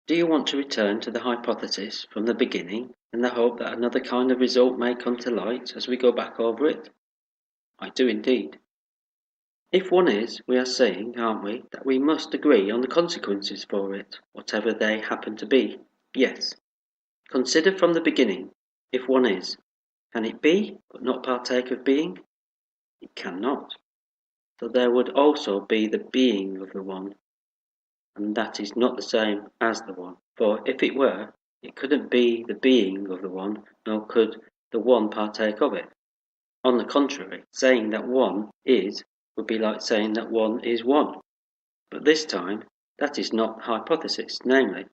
Do you want to return to the hypothesis from the beginning in the hope that another kind of result may come to light as we go back over it? I do indeed. If one is, we are saying, aren't we, that we must agree on the consequences for it, whatever they happen to be? Yes. Consider from the beginning, if one is, can it be, but not partake of being? It cannot. So there would also be the being of the one, and that is not the same as the one. For if it were, it couldn't be the being of the one, nor could the one partake of it. On the contrary, saying that one is would be like saying that one is one. But this time, that is not the hypothesis, namely,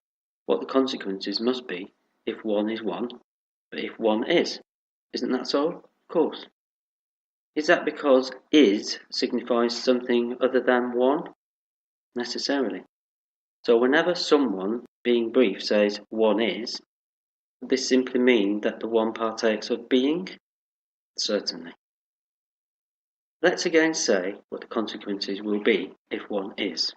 what the consequences must be if one is one, but if one is. Isn't that so? Of course. Is that because is signifies something other than one? Necessarily. So whenever someone, being brief, says one is, would this simply mean that the one partakes of being? Certainly. Let's again say what the consequences will be if one is.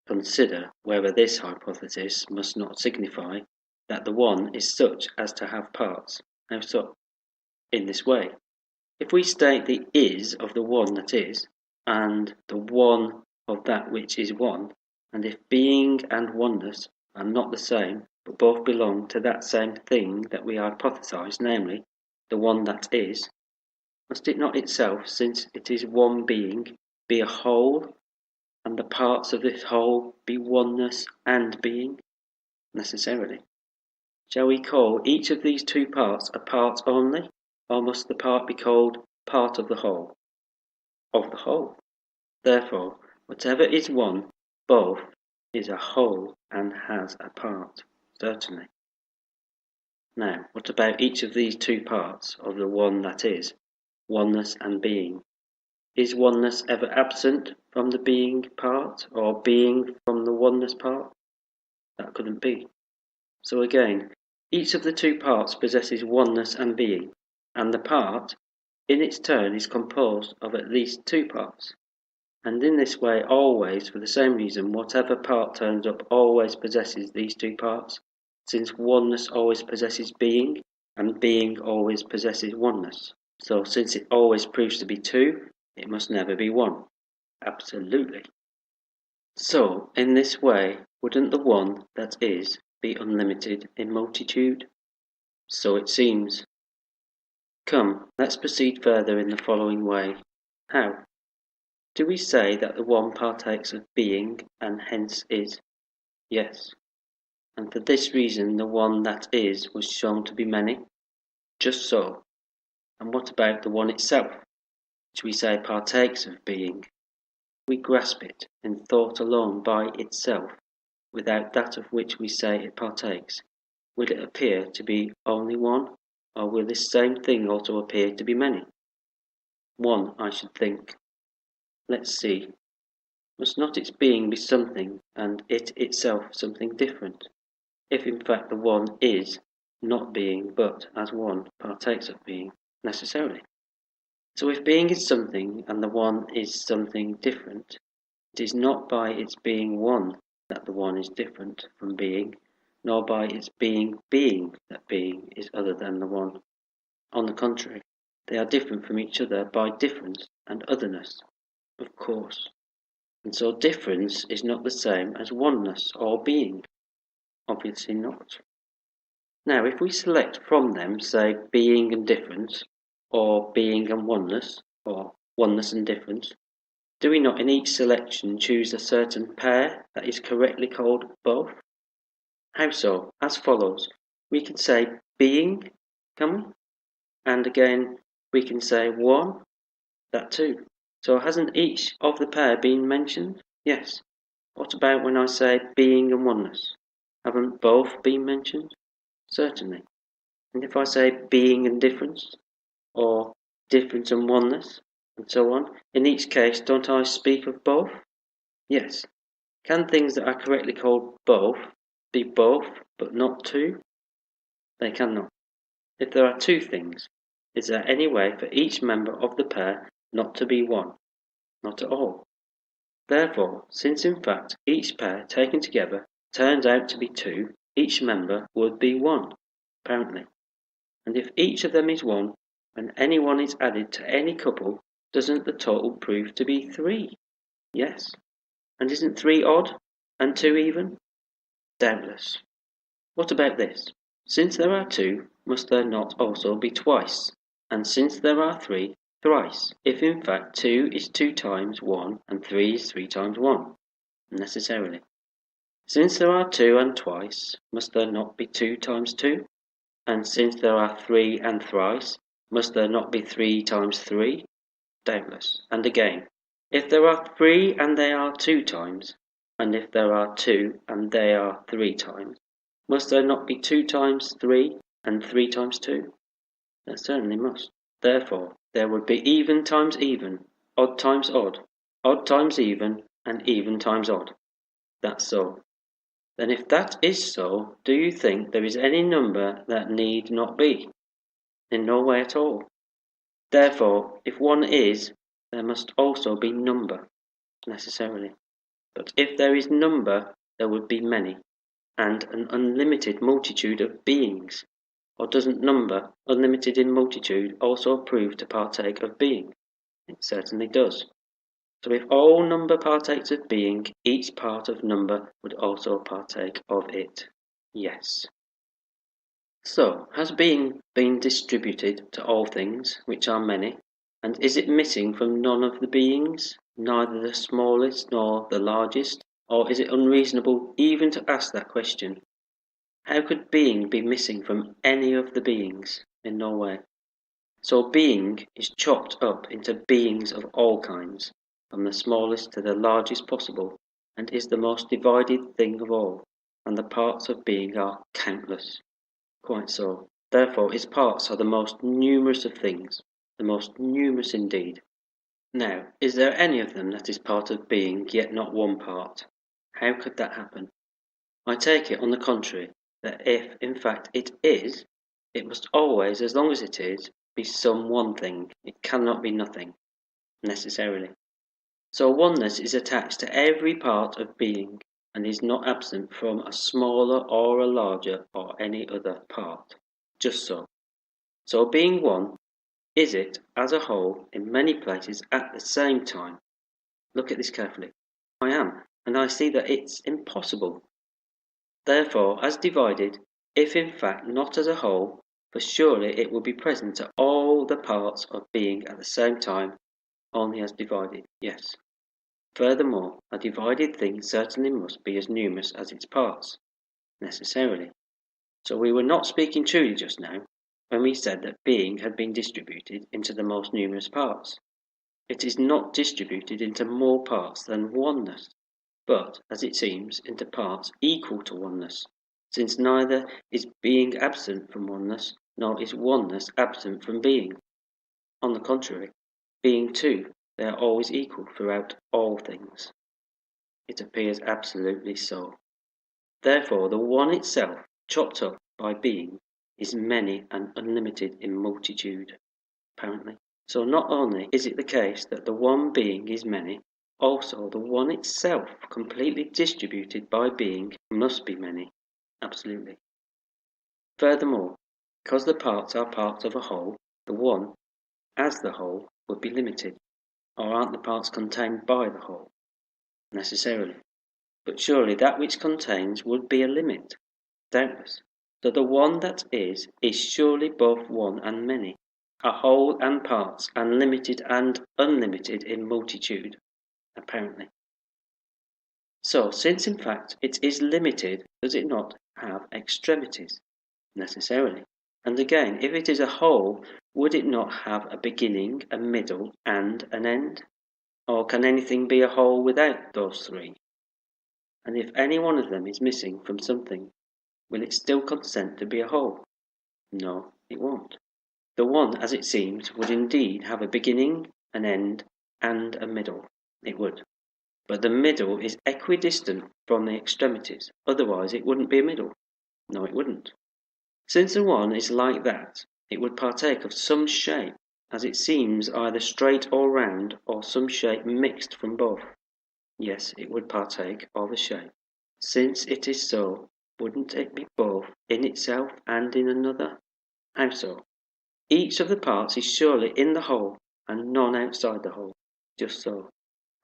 Consider whether this hypothesis must not signify that the one is such as to have parts. How so? In this way. If we state the is of the one that is, and the one of that which is one, and if being and oneness are not the same, but both belong to that same thing that we hypothesize, namely, the one that is, must it not itself, since it is one being, be a whole, and the parts of this whole be oneness and being? Necessarily. Shall we call each of these two parts a part only, or must the part be called part of the whole? Of the whole. Therefore, whatever is one, both, is a whole and has a part, certainly. Now, what about each of these two parts of the one that is, oneness and being? Is oneness ever absent from the being part, or being from the oneness part? That couldn't be. So again, each of the two parts possesses oneness and being, and the part, in its turn, is composed of at least two parts. And in this way, always, for the same reason, whatever part turns up always possesses these two parts, since oneness always possesses being, and being always possesses oneness. So since it always proves to be two, it must never be one. Absolutely. So, in this way, wouldn't the one that is be unlimited in multitude? So it seems. Come, let's proceed further in the following way. How? Do we say that the one partakes of being, and hence is? Yes. And for this reason the one that is was shown to be many? Just so. And what about the one itself, which we say partakes of being? We grasp it in thought alone by itself, without that of which we say it partakes. Will it appear to be only one, or will this same thing also appear to be many? One, I should think. Let's see. Must not its being be something, and it itself something different, if in fact the one is not being, but, as one, partakes of being, necessarily? So if being is something, and the one is something different, it is not by its being one that the one is different from being, nor by its being that being is other than the one. On the contrary, they are different from each other by difference and otherness, of course. And so difference is not the same as oneness or being. Obviously not. Now, if we select from them, say, being and difference, or being and oneness, or oneness and difference, do we not in each selection choose a certain pair that is correctly called both? How so? As follows. We can say being, can we? And again, we can say one, that too. So hasn't each of the pair been mentioned? Yes. What about when I say being and oneness? Haven't both been mentioned? Certainly. And if I say being and difference, or difference and oneness, and so on, in each case don't I speak of both? Yes. Can things that are correctly called both be both but not two? They cannot. If there are two things, is there any way for each member of the pair not to be one? Not at all. Therefore, since in fact each pair taken together turns out to be 2, each member would be 1, apparently. And if each of them is 1, when any one is added to any couple, doesn't the total prove to be 3? Yes. And isn't 3 odd and 2 even? Doubtless. What about this? Since there are 2, must there not also be twice? And since there are 3, thrice, if in fact 2 is 2 times 1 and 3 is 3 times 1, necessarily. Since there are 2 and twice, must there not be 2 times 2? And since there are 3 and thrice, must there not be 3 times 3? Doubtless. And again, if there are 3 and they are 2 times, and if there are 2 and they are 3 times, must there not be 2 times 3 and 3 times 2? There certainly must. Therefore, there would be even times even, odd times odd times even, and even times odd. That's so. Then if that is so, do you think there is any number that need not be? In no way at all. Therefore, if 1 is, there must also be number, necessarily. But if there is number, there would be many, and an unlimited multitude of beings. Or doesn't number, unlimited in multitude, also prove to partake of being? It certainly does. So if all number partakes of being, each part of number would also partake of it. Yes. So, has being been distributed to all things, which are many, and is it missing from none of the beings, neither the smallest nor the largest? Or is it unreasonable even to ask that question? How could being be missing from any of the beings? In no way. So being is chopped up into beings of all kinds, from the smallest to the largest possible, and is the most divided thing of all, and the parts of being are countless. Quite so. Therefore its parts are the most numerous of things, the most numerous indeed. Now, is there any of them that is part of being, yet not one part? How could that happen? I take it, on the contrary, that if, in fact, it is, it must always, as long as it is, be some one thing. It cannot be nothing, necessarily. So oneness is attached to every part of being, and is not absent from a smaller or a larger or any other part. Just so. So being one, is it, as a whole, in many places at the same time? Look at this carefully. I am, and I see that it's impossible. Therefore, as divided, if in fact not as a whole, for surely it will be present to all the parts of being at the same time, only as divided, yes. Furthermore, a divided thing certainly must be as numerous as its parts, necessarily. So we were not speaking truly just now, when we said that being had been distributed into the most numerous parts. It is not distributed into more parts than oneness, but, as it seems, into parts equal to oneness, since neither is being absent from oneness, nor is oneness absent from being. On the contrary, being too, they are always equal throughout all things. It appears absolutely so. Therefore, the one itself, chopped up by being, is many and unlimited in multitude, apparently. So not only is it the case that the one being is many, also the one itself, completely distributed by being, must be many, absolutely. Furthermore, because the parts are parts of a whole, the one, as the whole, would be limited. Or aren't the parts contained by the whole? Necessarily. But surely that which contains would be a limit, doubtless. So the one that is surely both one and many, a whole and parts, and limited and unlimited in multitude, apparently. So, since in fact it is limited, does it not have extremities? Necessarily. And again, if it is a whole, would it not have a beginning, a middle, and an end? Or can anything be a whole without those three? And if any one of them is missing from something, will it still consent to be a whole? No, it won't. The one, as it seems, would indeed have a beginning, an end, and a middle. It would. But the middle is equidistant from the extremities, otherwise it wouldn't be a middle. No, it wouldn't. Since the one is like that, it would partake of some shape, as it seems either straight or round, or some shape mixed from both. Yes, it would partake of a shape. Since it is so, wouldn't it be both in itself and in another? How so? Each of the parts is surely in the whole, and none outside the whole. Just so.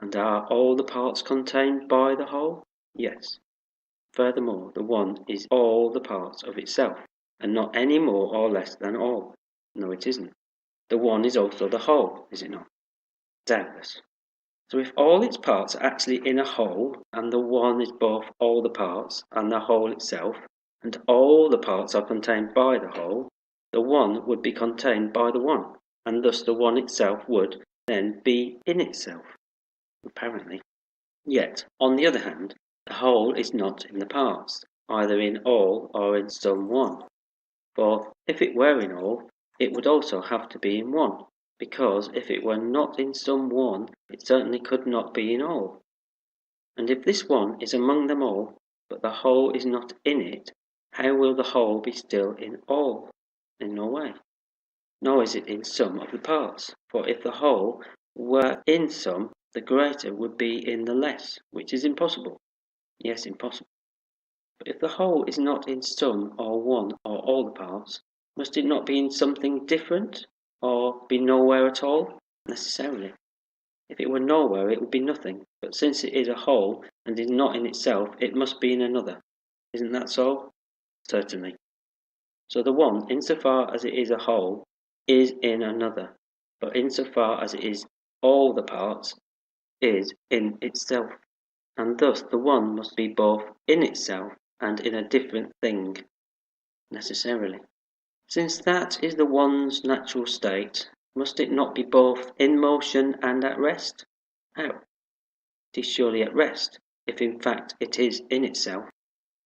And are all the parts contained by the whole? Yes. Furthermore, the one is all the parts of itself, and not any more or less than all. No, it isn't. The one is also the whole, is it not? Doubtless. So if all its parts are actually in a whole, and the one is both all the parts and the whole itself, and all the parts are contained by the whole, the one would be contained by the one, and thus the one itself would then be in itself, apparently. Yet, on the other hand, the whole is not in the parts, either in all or in some one. For if it were in all, it would also have to be in one, because if it were not in some one, it certainly could not be in all. And if this one is among them all, but the whole is not in it, how will the whole be still in all? In no way. Nor is it in some of the parts, for if the whole were in some, the greater would be in the less, which is impossible. Yes, impossible. But if the whole is not in some or one or all the parts, must it not be in something different, or be nowhere at all? Necessarily. If it were nowhere, it would be nothing, but since it is a whole and is not in itself, it must be in another. Isn't that so? Certainly. So the one, insofar as it is a whole, is in another, but insofar as it is all the parts, is in itself, and thus the one must be both in itself and in a different thing, necessarily. Since that is the one's natural state, must it not be both in motion and at rest? How? It is surely at rest, if in fact it is in itself,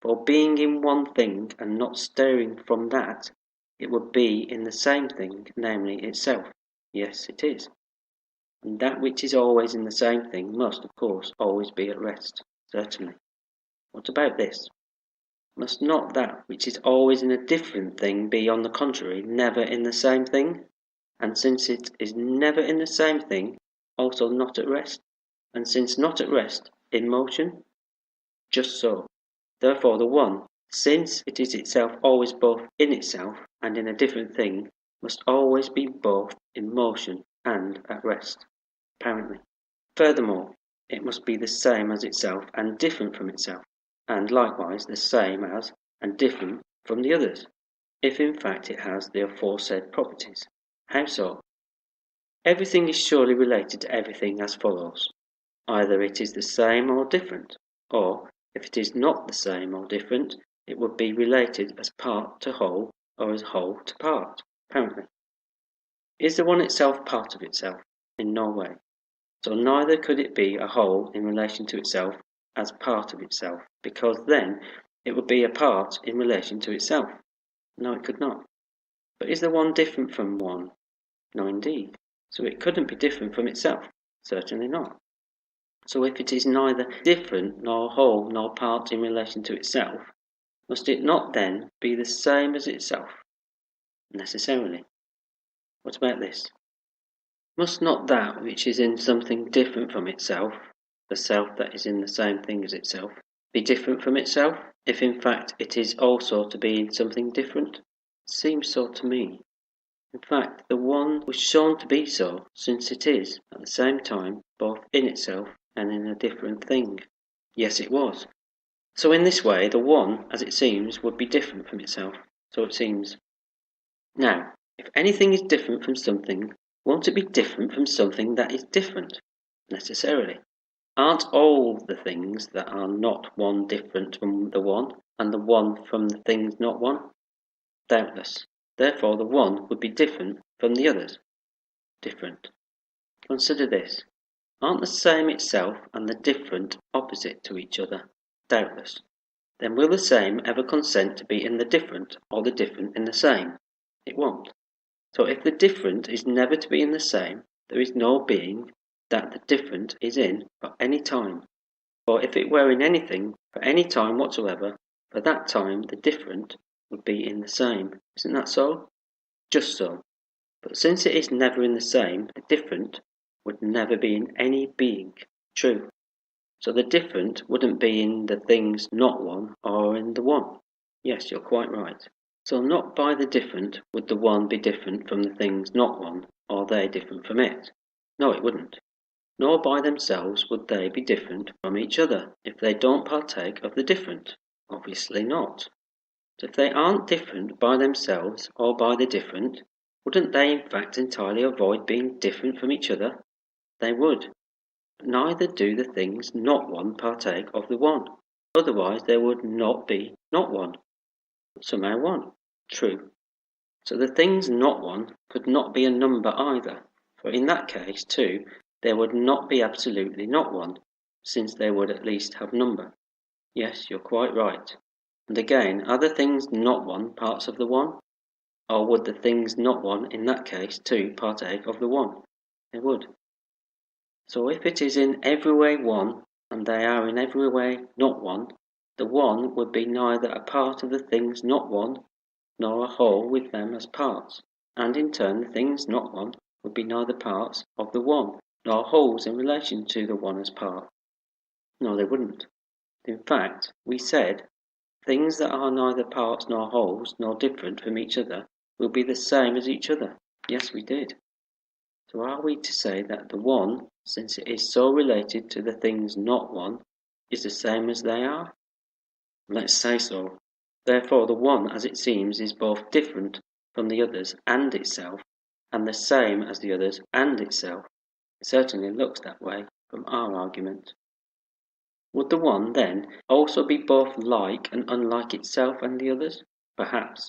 for being in one thing and not stirring from that, it would be in the same thing, namely itself. Yes, it is. And that which is always in the same thing must, of course, always be at rest, certainly. What about this? Must not that which is always in a different thing be, on the contrary, never in the same thing? And since it is never in the same thing, also not at rest? And since not at rest, in motion? Just so. Therefore the one, since it is itself always both in itself and in a different thing, must always be both in motion and at rest, apparently. Furthermore, it must be the same as itself and different from itself, and likewise the same as and different from the others, if in fact it has the aforesaid properties. How so? Everything is surely related to everything as follows. Either it is the same or different, or, if it is not the same or different, it would be related as part to whole or as whole to part, apparently. Is the one itself part of itself? In no way. So neither could it be a whole in relation to itself as part of itself, because then it would be a part in relation to itself. No, it could not. But is the one different from one? No, indeed. So it couldn't be different from itself. Certainly not. So if it is neither different nor whole nor part in relation to itself, must it not then be the same as itself? Necessarily. What about this? Must not that which is in something different from itself, the self that is in the same thing as itself, be different from itself, if in fact it is also to be in something different? Seems so to me. In fact, the one was shown to be so, since it is, at the same time, both in itself and in a different thing. Yes, it was. So in this way, the one, as it seems, would be different from itself. So it seems. Now, if anything is different from something, won't it be different from something that is different? Necessarily. Aren't all the things that are not one different from the one, and the one from the things not one? Doubtless. Therefore the one would be different from the others. Different. Consider this. Aren't the same itself and the different opposite to each other? Doubtless. Then will the same ever consent to be in the different, or the different in the same? It won't. So if the different is never to be in the same, there is no being that the different is in for any time. For if it were in anything for any time whatsoever, for that time the different would be in the same. Isn't that so? Just so. But since it is never in the same, the different would never be in any being. True. So the different wouldn't be in the things not one or in the one. Yes, you're quite right. So not by the different would the one be different from the things not one, or they different from it. No, it wouldn't. Nor by themselves would they be different from each other if they don't partake of the different. Obviously not. If they aren't different by themselves or by the different, wouldn't they in fact entirely avoid being different from each other? They would. But neither do the things not one partake of the one. Otherwise they would not be not one, but somehow one. True. So the things not one could not be a number either, for in that case, too, they would not be absolutely not one, since they would at least have number. Yes, you're quite right. And again, are the things not one parts of the one? Or would the things not one in that case too partake of the one? They would. So if it is in every way one, and they are in every way not one, the one would be neither a part of the things not one, nor a whole with them as parts, and in turn the things not one would be neither parts of the one, nor wholes in relation to the one as part. No, they wouldn't. In fact, we said, things that are neither parts nor wholes, nor different from each other, will be the same as each other. Yes, we did. So are we to say that the one, since it is so related to the things not one, is the same as they are? Let's say so. Therefore the one, as it seems, is both different from the others and itself, and the same as the others and itself. It certainly looks that way from our argument. Would the one, then, also be both like and unlike itself and the others? Perhaps.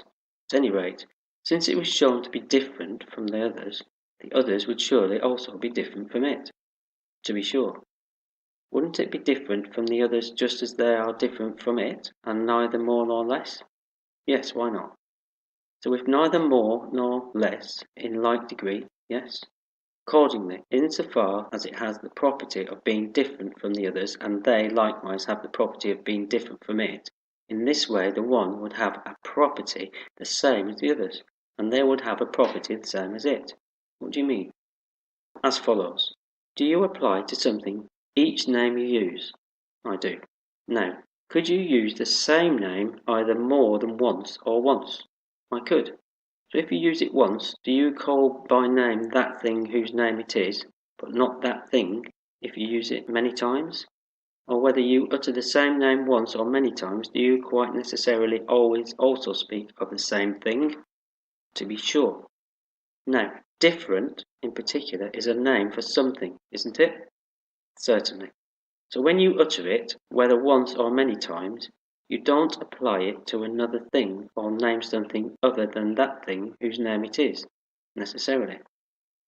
At any rate, since it was shown to be different from the others would surely also be different from it. To be sure. Wouldn't it be different from the others just as they are different from it, and neither more nor less? Yes, why not? So if neither more nor less in like degree, yes. Accordingly, insofar as it has the property of being different from the others, and they likewise have the property of being different from it, in this way the one would have a property the same as the others, and they would have a property the same as it. What do you mean? As follows. Do you apply to something each name you use? I do. Now, could you use the same name either more than once or once? I could. So if you use it once, do you call by name that thing whose name it is, but not that thing if you use it many times? Or whether you utter the same name once or many times, do you quite necessarily always also speak of the same thing? To be sure. Now, different, in particular, is a name for something, isn't it? Certainly. So when you utter it, whether once or many times, you don't apply it to another thing or name something other than that thing whose name it is, necessarily.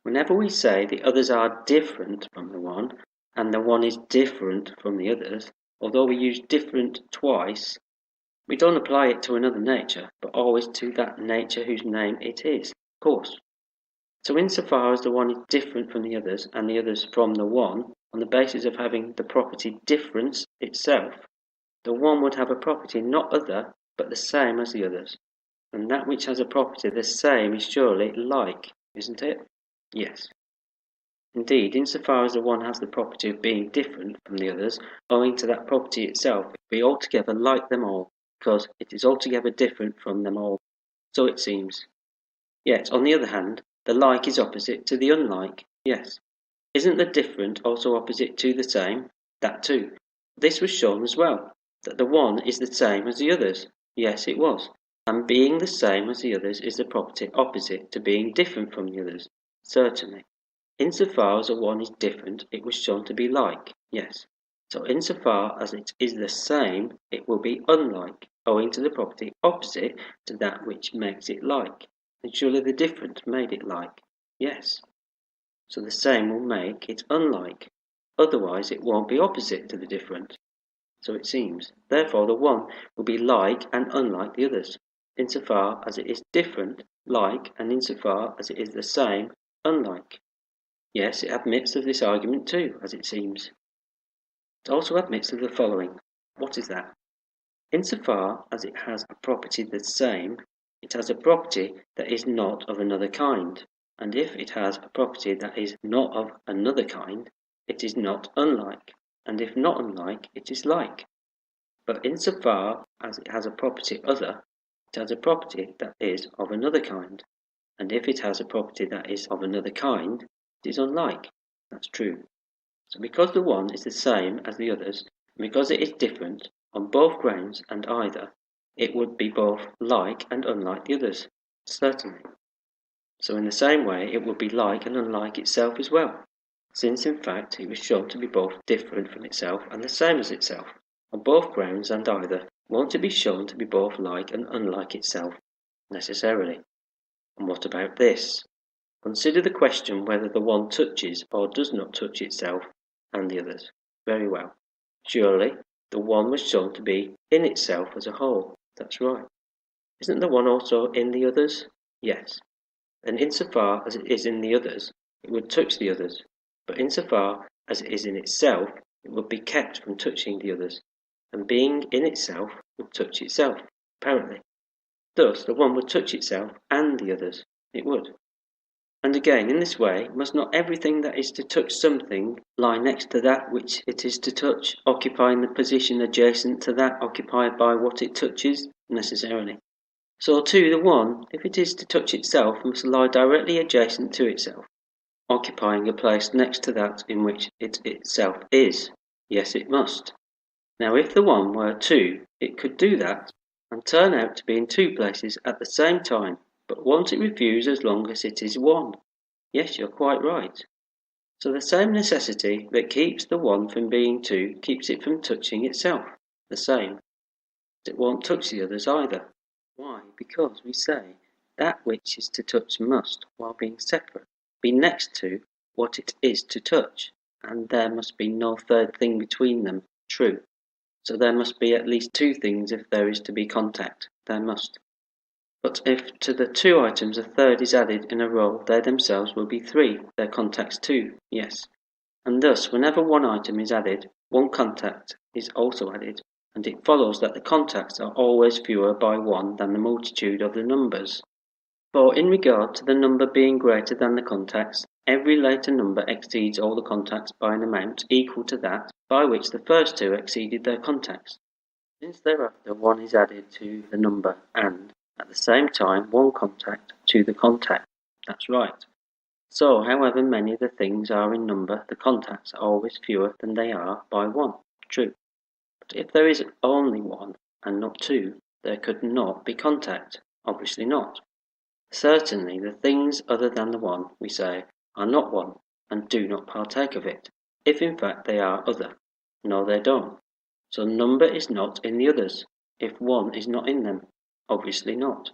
Whenever we say the others are different from the one, and the one is different from the others, although we use different twice, we don't apply it to another nature, but always to that nature whose name it is, of course. So insofar as the one is different from the others, and the others from the one, on the basis of having the property difference itself, the one would have a property not other, but the same as the others. And that which has a property the same is surely like, isn't it? Yes. Indeed, insofar as the one has the property of being different from the others, owing to that property itself, it will be altogether like them all, because it is altogether different from them all. So it seems. Yet, on the other hand, the like is opposite to the unlike. Yes. Isn't the different also opposite to the same? That too. This was shown as well, that the one is the same as the others. Yes, it was. And being the same as the others is the property opposite to being different from the others. Certainly. Insofar as the one is different, it was shown to be like. Yes. So insofar as it is the same, it will be unlike, owing to the property opposite to that which makes it like. And surely the different made it like. Yes. So the same will make it unlike. Otherwise it won't be opposite to the different. So it seems. Therefore the one will be like and unlike the others, insofar as it is different, like, and insofar as it is the same, unlike. Yes, it admits of this argument too, as it seems. It also admits of the following. What is that? Insofar as it has a property the same, it has a property that is not of another kind, and if it has a property that is not of another kind, it is not unlike. and if not unlike, it is like. But insofar as it has a property other, it has a property that is of another kind, and if it has a property that is of another kind, it is unlike. That's true. So because the one is the same as the others, and because it is different on both grounds and either, it would be both like and unlike the others, certainly. So in the same way, it would be like and unlike itself as well, since in fact it was shown to be both different from itself and the same as itself. On both grounds and either, won't it be shown to be both like and unlike itself, necessarily? And what about this? Consider the question whether the one touches or does not touch itself and the others. Very well. Surely, the one was shown to be in itself as a whole. That's right. Isn't the one also in the others? Yes. Then insofar as it is in the others, it would touch the others. But insofar as it is in itself, it would be kept from touching the others. And being in itself would touch itself, apparently. Thus, the one would touch itself and the others. It would. And again, in this way, must not everything that is to touch something lie next to that which it is to touch, occupying the position adjacent to that occupied by what it touches? Necessarily. So too, the one, if it is to touch itself, must lie directly adjacent to itself, occupying a place next to that in which it itself is. Yes, it must. Now, if the one were two, it could do that, and turn out to be in two places at the same time, but won't it refuse as long as it is one? Yes, you're quite right. So the same necessity that keeps the one from being two keeps it from touching itself, the same. It won't touch the others either. Why? Because we say that which is to touch must, while being separate, be next to what it is to touch, and there must be no third thing between them. True. So there must be at least two things if there is to be contact. There must. But if to the two items a third is added in a row, they themselves will be three, their contacts too, yes. And thus, whenever one item is added, one contact is also added, and it follows that the contacts are always fewer by one than the multitude of the numbers. For in regard to the number being greater than the contacts, every later number exceeds all the contacts by an amount equal to that by which the first two exceeded their contacts. Since thereafter one is added to the number and, at the same time, one contact to the contact. That's right. So, however many the things are in number, the contacts are always fewer than they are by one. True. But if there is only one and not two, there could not be contact. Obviously not. Certainly the things other than the one, we say, are not one, and do not partake of it, if in fact they are other. No, they don't. So number is not in the others, if one is not in them. Obviously not.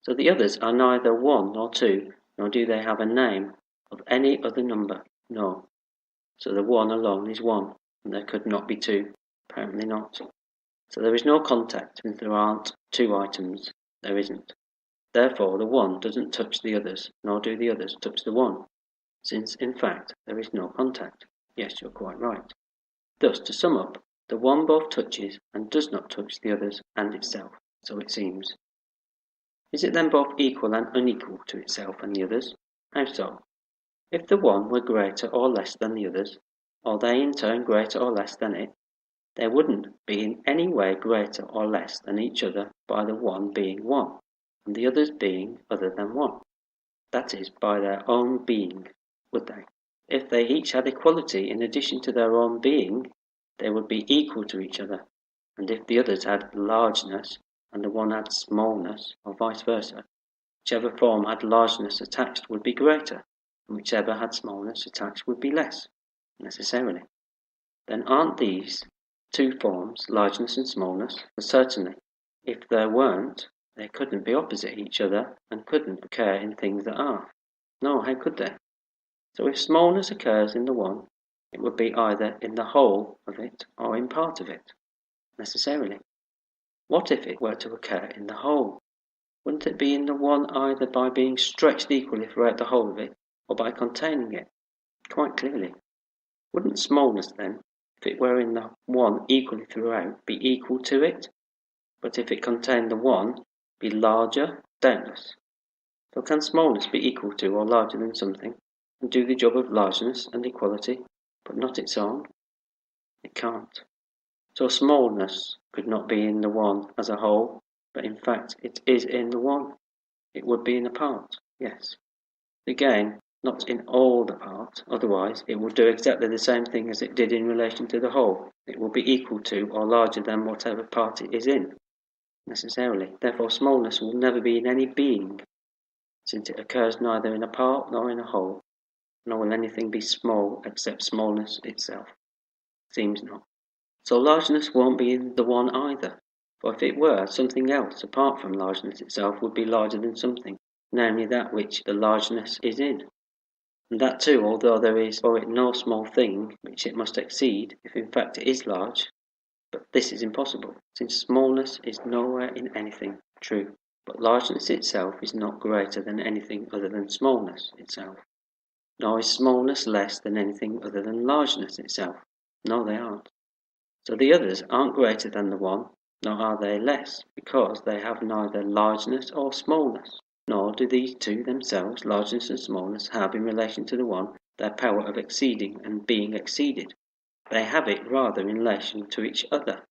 So the others are neither one nor two, nor do they have a name of any other number. No. So the one alone is one, and there could not be two. Apparently not. So there is no contact, since there aren't two items. There isn't. Therefore, the one doesn't touch the others, nor do the others touch the one, since, in fact, there is no contact. Yes, you're quite right. Thus, to sum up, the one both touches and does not touch the others and itself, so it seems. Is it then both equal and unequal to itself and the others? How so? If the one were greater or less than the others, or they in turn greater or less than it, they wouldn't be in any way greater or less than each other by the one being one, and the others being other than one. That is, by their own being, would they? If they each had equality in addition to their own being, they would be equal to each other, and if the others had largeness and the one had smallness, or vice versa, whichever form had largeness attached would be greater, and whichever had smallness attached would be less, necessarily. Then aren't these two forms, largeness and smallness? Well, certainly. If there weren't, they couldn't be opposite each other and couldn't occur in things that are. No, how could they? So if smallness occurs in the one, it would be either in the whole of it or in part of it, necessarily. What if it were to occur in the whole? Wouldn't it be in the one either by being stretched equally throughout the whole of it, or by containing it? Quite clearly. Wouldn't smallness then, if it were in the one equally throughout, be equal to it? But if it contained the one, be larger? Doubtless. So can smallness be equal to or larger than something, and do the job of largeness and equality, but not its own? It can't. So smallness could not be in the one as a whole, but in fact it is in the one. It would be in a part, yes. Again, not in all the parts, otherwise it would do exactly the same thing as it did in relation to the whole. It will be equal to or larger than whatever part it is in, necessarily. Therefore smallness will never be in any being, since it occurs neither in a part nor in a whole, nor will anything be small except smallness itself. Seems not. So largeness won't be in the one either, for if it were, something else apart from largeness itself would be larger than something, namely that which the largeness is in. And that too, although there is for it no small thing which it must exceed, if in fact it is large. But this is impossible, since smallness is nowhere in anything true, but largeness itself is not greater than anything other than smallness itself. Nor is smallness less than anything other than largeness itself. No, they aren't. So the others aren't greater than the one, nor are they less, because they have neither largeness or smallness. Nor do these two themselves, largeness and smallness, have in relation to the one their power of exceeding and being exceeded. They have it rather in relation to each other.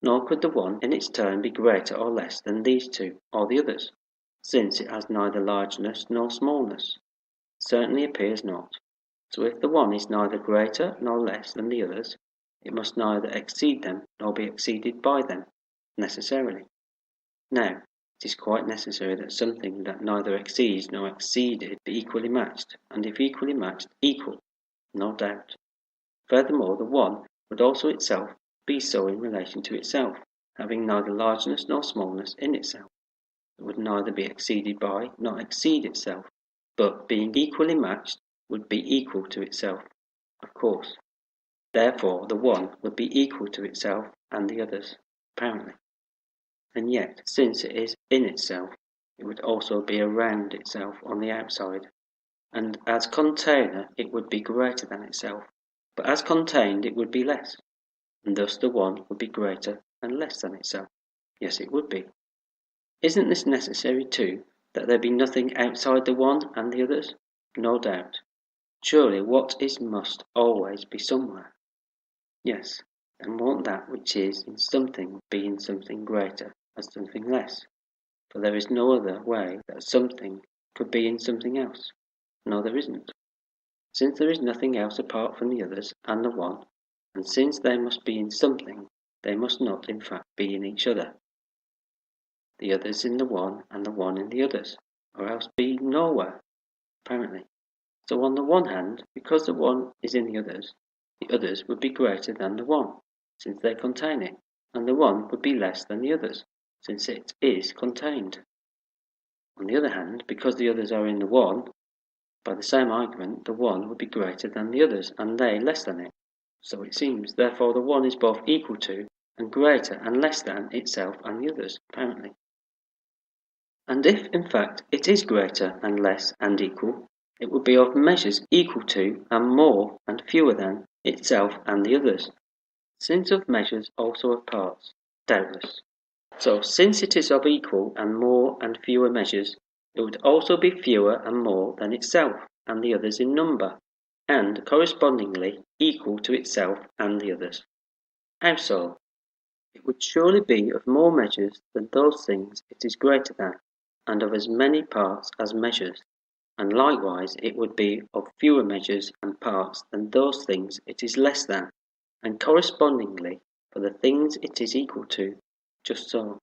Nor could the one in its turn be greater or less than these two, or the others, since it has neither largeness nor smallness. It certainly appears not. So if the one is neither greater nor less than the others, it must neither exceed them nor be exceeded by them, necessarily. Now, it is quite necessary that something that neither exceeds nor exceeded be equally matched, and if equally matched, equal, no doubt. Furthermore, the one would also itself be so in relation to itself, having neither largeness nor smallness in itself. It would neither be exceeded by nor exceed itself, but being equally matched would be equal to itself, of course. Therefore, the one would be equal to itself and the others, apparently. And yet, since it is in itself, it would also be around itself on the outside, and as container it would be greater than itself, but as contained it would be less, and thus the one would be greater and less than itself. Yes, it would be. Isn't this necessary too, that there be nothing outside the one and the others? No doubt. Surely what is must always be somewhere. Yes, and won't that which is in something be in something greater as something less? For there is no other way that something could be in something else. No, there isn't. Since there is nothing else apart from the others and the one, and since they must be in something, they must not in fact be in each other. The others in the one and the one in the others, or else be nowhere, apparently. So on the one hand, because the one is in the others would be greater than the one, since they contain it, and the one would be less than the others, since it is contained. On the other hand, because the others are in the one, by the same argument, the one would be greater than the others, and they less than it. So it seems, therefore the one is both equal to, and greater and less than itself and the others, apparently. And if, in fact, it is greater and less and equal, it would be of measures equal to, and more and fewer than, itself and the others, since of measures also of parts, doubtless. So, since it is of equal and more and fewer measures, it would also be fewer and more than itself and the others in number, and correspondingly equal to itself and the others. How so? It would surely be of more measures than those things it is greater than, and of as many parts as measures, and likewise it would be of fewer measures and parts than those things it is less than, and correspondingly for the things it is equal to, just so.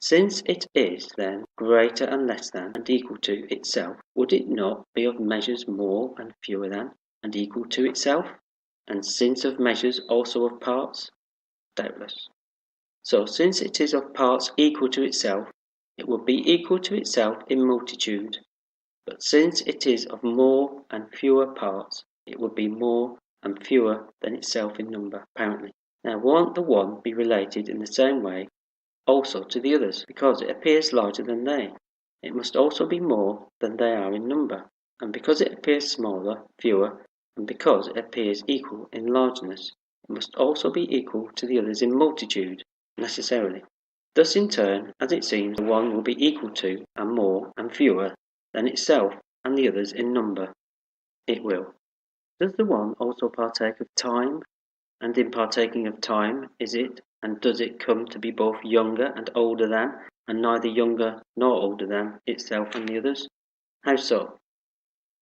Since it is, then, greater and less than, and equal to itself, would it not be of measures more and fewer than, and equal to itself? And since of measures also of parts? Doubtless. So, since it is of parts equal to itself, it would be equal to itself in multitude. But since it is of more and fewer parts, it would be more and fewer than itself in number, apparently. Now, won't the one be related in the same way also to the others, because it appears larger than they? It must also be more than they are in number, and because it appears smaller, fewer, and because it appears equal in largeness, it must also be equal to the others in multitude, necessarily. Thus in turn, as it seems, the one will be equal to, and more, and fewer, than itself and the others in number. It will. Does the one also partake of time? And in partaking of time, is it and does it come to be both younger and older than, and neither younger nor older than, itself and the others? How so?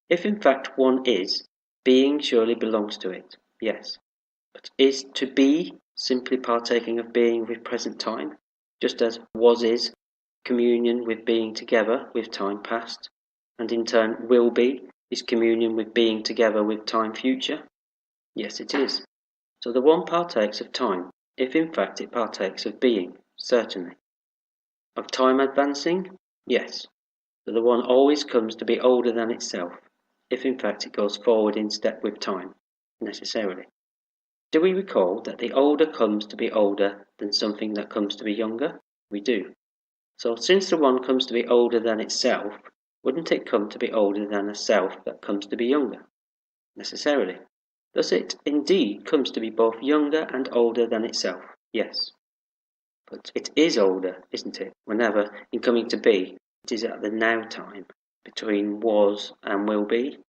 If in fact one is, being surely belongs to it, yes. But is to be simply partaking of being with present time, just as was is communion with being together with time past, and in turn will be is communion with being together with time future? Yes, it is. So the one partakes of time, if in fact it partakes of being, certainly. Of time advancing? Yes. So the one always comes to be older than itself, if in fact it goes forward in step with time, necessarily. Do we recall that the older comes to be older than something that comes to be younger? We do. So since the one comes to be older than itself, wouldn't it come to be older than a self that comes to be younger? Necessarily. Thus it indeed comes to be both younger and older than itself, yes. But it is older, isn't it, whenever, in coming to be, it is at the now time, between was and will be?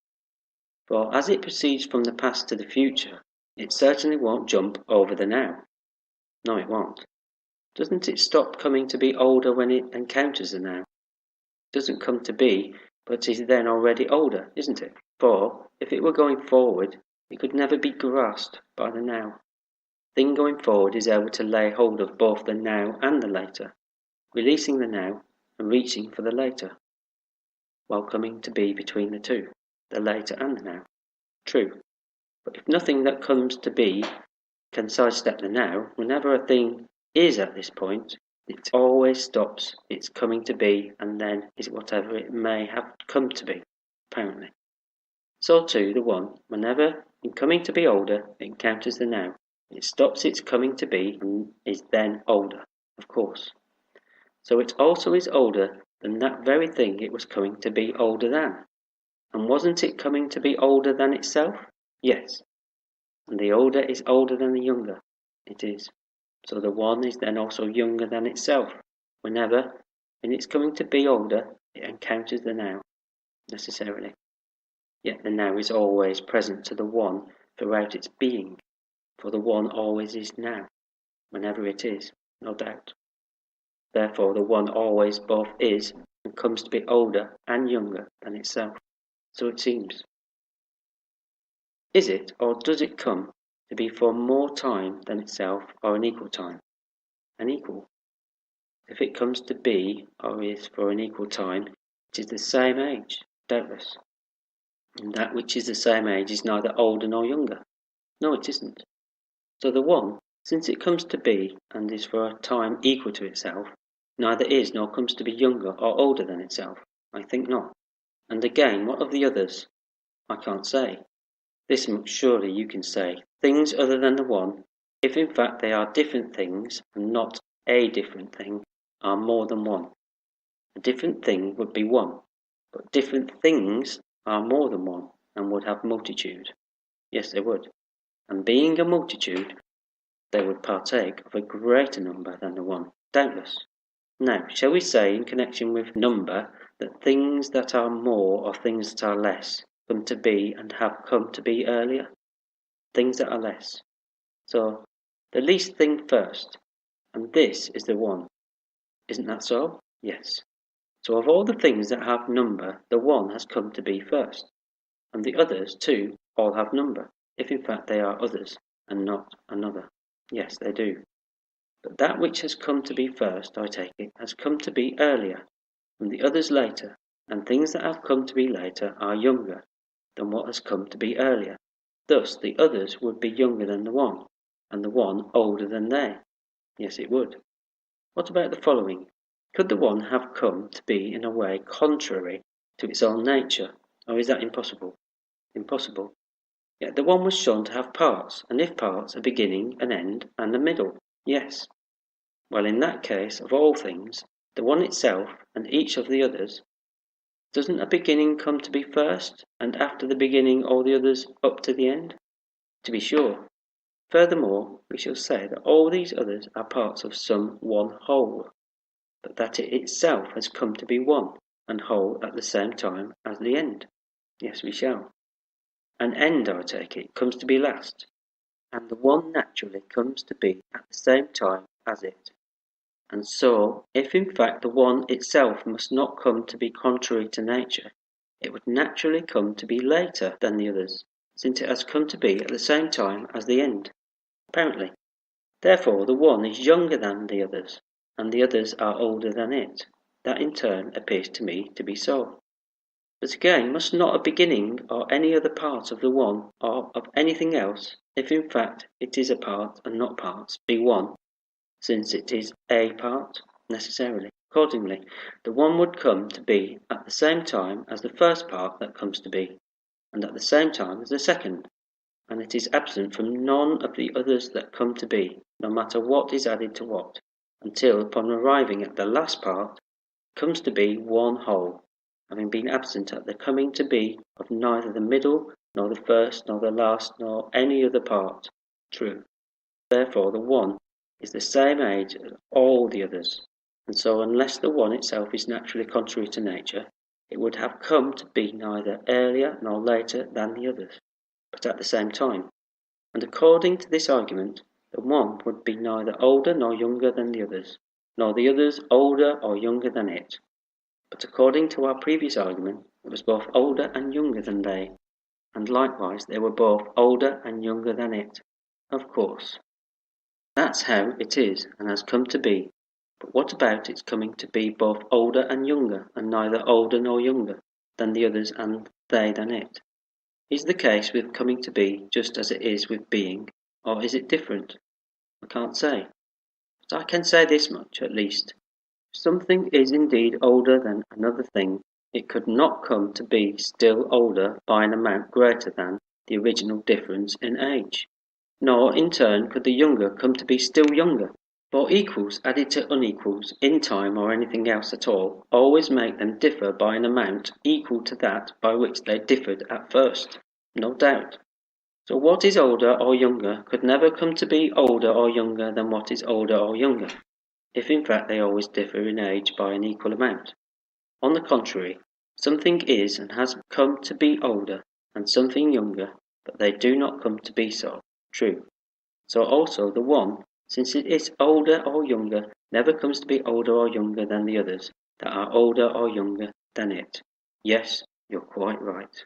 For as it proceeds from the past to the future, it certainly won't jump over the now. No, it won't. Doesn't it stop coming to be older when it encounters the now? It doesn't come to be, but is then already older, isn't it? For, if it were going forward, it could never be grasped by the now. The thing going forward is able to lay hold of both the now and the later, releasing the now and reaching for the later, while coming to be between the two, the later and the now. True. But if nothing that comes to be can sidestep the now, whenever a thing is at this point, it always stops its coming to be and then is whatever it may have come to be, apparently. So too the one, whenever in coming to be older it encounters the now, it stops its coming to be and is then older, of course. So it also is older than that very thing it was coming to be older than. And wasn't it coming to be older than itself? Yes. And the older is older than the younger. It is. So the one is then also younger than itself, whenever, in its coming to be older, it encounters the now, necessarily. Yet the now is always present to the one throughout its being, for the one always is now, whenever it is, no doubt. Therefore the one always both is and comes to be older and younger than itself. So it seems. Is it, or does it come to be for more time than itself, or an equal time? An equal. If it comes to be, or is for an equal time, it is the same age, doubtless. And that which is the same age is neither older nor younger. No, it isn't. So the one, since it comes to be, and is for a time equal to itself, neither is nor comes to be younger or older than itself. I think not. And again, what of the others? I can't say. This much surely you can say. Things other than the one, if in fact they are different things, and not a different thing, are more than one. A different thing would be one, but different things are more than one, and would have multitude. Yes, they would. And being a multitude, they would partake of a greater number than the one, doubtless. Now, shall we say in connection with number that things that are more or things that are less come to be and have come to be earlier? Things that are less. So, the least thing first, and this is the one. Isn't that so? Yes. So of all the things that have number, the one has come to be first, and the others, too, all have number, if in fact they are others, and not another. Yes, they do. But that which has come to be first, I take it, has come to be earlier, and the others later, and things that have come to be later are younger than what has come to be earlier. Thus the others would be younger than the one, and the one older than they. Yes, it would. What about the following? Could the one have come to be in a way contrary to its own nature, or is that impossible? Impossible. Yet the one was shown to have parts, and if parts, a beginning, an end, and a middle. Yes. Well, in that case, of all things, the one itself, and each of the others, doesn't a beginning come to be first, and after the beginning all the others up to the end? To be sure. Furthermore, we shall say that all these others are parts of some one whole, but that it itself has come to be one and whole at the same time as the end. Yes, we shall. An end, I take it, comes to be last. and the one naturally comes to be at the same time as it. And so, if in fact the one itself must not come to be contrary to nature, it would naturally come to be later than the others, since it has come to be at the same time as the end, apparently. Therefore the one is younger than the others, and the others are older than it. That in turn appears to me to be so. But again, must not a beginning or any other part of the one, or of anything else, if in fact it is a part and not parts, be one, since it is a part, necessarily? Accordingly, the one would come to be at the same time as the first part that comes to be, and at the same time as the second, and it is absent from none of the others that come to be, no matter what is added to what, until, upon arriving at the last part, it comes to be one whole, having been absent at the coming to be of neither the middle, nor the first, nor the last, nor any other part. True. Therefore the one is the same age as all the others, and so unless the one itself is naturally contrary to nature, it would have come to be neither earlier nor later than the others, but at the same time. And according to this argument, the one would be neither older nor younger than the others, nor the others older or younger than it. But according to our previous argument, it was both older and younger than they, and likewise they were both older and younger than it. Of course. That's how it is and has come to be. But what about its coming to be both older and younger, and neither older nor younger than the others and they than it? Is the case with coming to be just as it is with being, or is it different? I can't say. But I can say this much, at least. If something is indeed older than another thing, it could not come to be still older by an amount greater than the original difference in age. Nor, in turn, could the younger come to be still younger. For equals added to unequals, in time or anything else at all, always make them differ by an amount equal to that by which they differed at first, no doubt. So what is older or younger could never come to be older or younger than what is older or younger, if in fact they always differ in age by an equal amount. On the contrary, something is and has come to be older, and something younger, but they do not come to be so. True. So also the one, since it is older or younger, never comes to be older or younger than the others that are older or younger than it. Yes, you're quite right.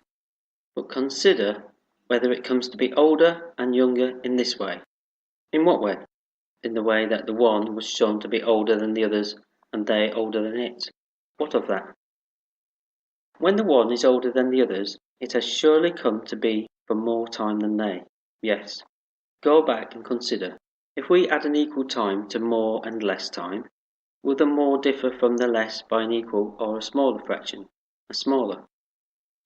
But consider whether it comes to be older and younger in this way. In what way? In the way that the one was shown to be older than the others, and they older than it. What of that? When the one is older than the others, it has surely come to be for more time than they. Yes. Go back and consider. If we add an equal time to more and less time, will the more differ from the less by an equal or a smaller fraction? A smaller.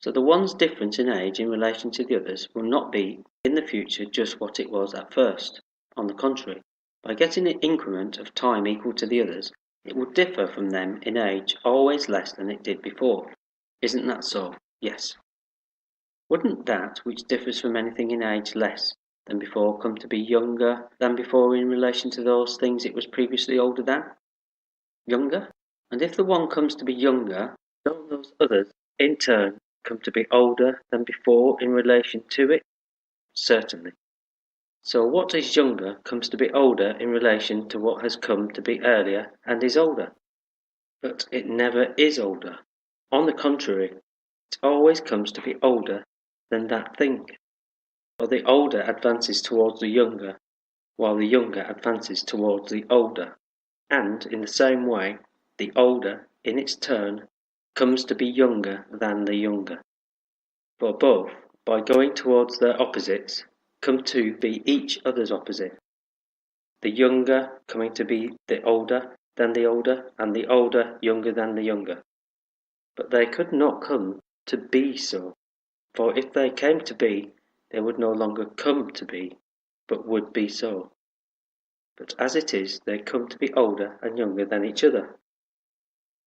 So the one's difference in age in relation to the others will not be in the future just what it was at first. On the contrary, by getting an increment of time equal to the others, it will differ from them in age always less than it did before. Isn't that so? Yes. Wouldn't that which differs from anything in age less than before come to be younger than before in relation to those things it was previously older than? Younger? And if the one comes to be younger, don't those others, in turn, come to be older than before in relation to it? Certainly. So what is younger comes to be older in relation to what has come to be earlier and is older. But it never is older. On the contrary, it always comes to be older than that thing. For the older advances towards the younger, while the younger advances towards the older. And, in the same way, the older, in its turn, comes to be younger than the younger. For both, by going towards their opposites, come to be each other's opposite. The younger coming to be the older than the older, and the older younger than the younger. But they could not come to be so, for if they came to be, they would no longer come to be, but would be so. But as it is, they come to be older and younger than each other.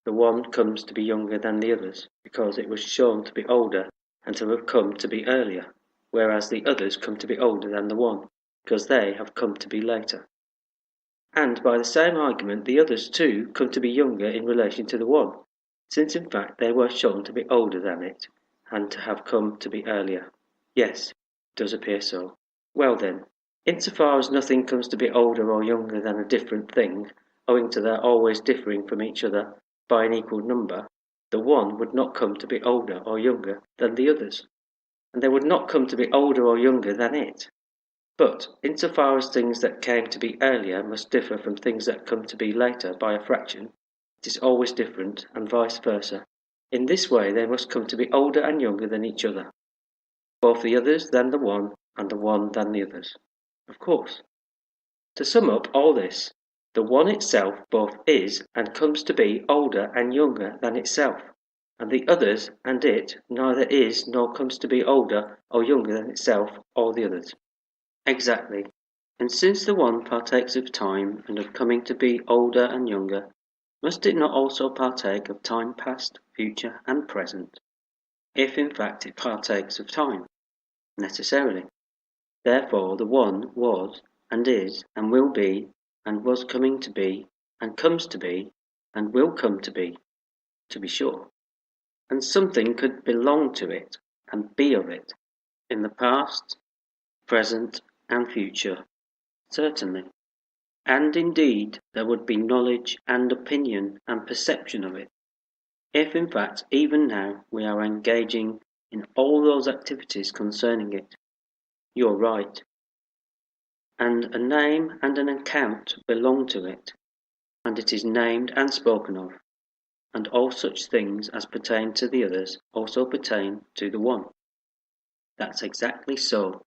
The one comes to be younger than the others, because it was shown to be older and to have come to be earlier, whereas the others come to be older than the one, because they have come to be later. And by the same argument, the others too come to be younger in relation to the one, since in fact they were shown to be older than it, and to have come to be earlier. Yes, it does appear so. Well then, Insofar as nothing comes to be older or younger than a different thing, owing to their always differing from each other by an equal number, the one would not come to be older or younger than the others, and they would not come to be older or younger than it. But, insofar as things that came to be earlier must differ from things that come to be later by a fraction, it is always different, and vice versa. In this way they must come to be older and younger than each other, both the others than the one, and the one than the others. Of course. To sum up all this, the one itself both is and comes to be older and younger than itself, and the others and it neither is nor comes to be older or younger than itself or the others. Exactly. And since the one partakes of time and of coming to be older and younger, must it not also partake of time past, future, and present, if in fact it partakes of time? Necessarily. Therefore the one was, and is, and will be, and was coming to be, and comes to be, and will come to be sure. And something could belong to it, and be of it, in the past, present, and future, certainly. And indeed there would be knowledge and opinion and perception of it, if in fact even now we are engaging in all those activities concerning it. You're right. And a name and an account belong to it, and it is named and spoken of, and all such things as pertain to the others also pertain to the one. That's exactly so.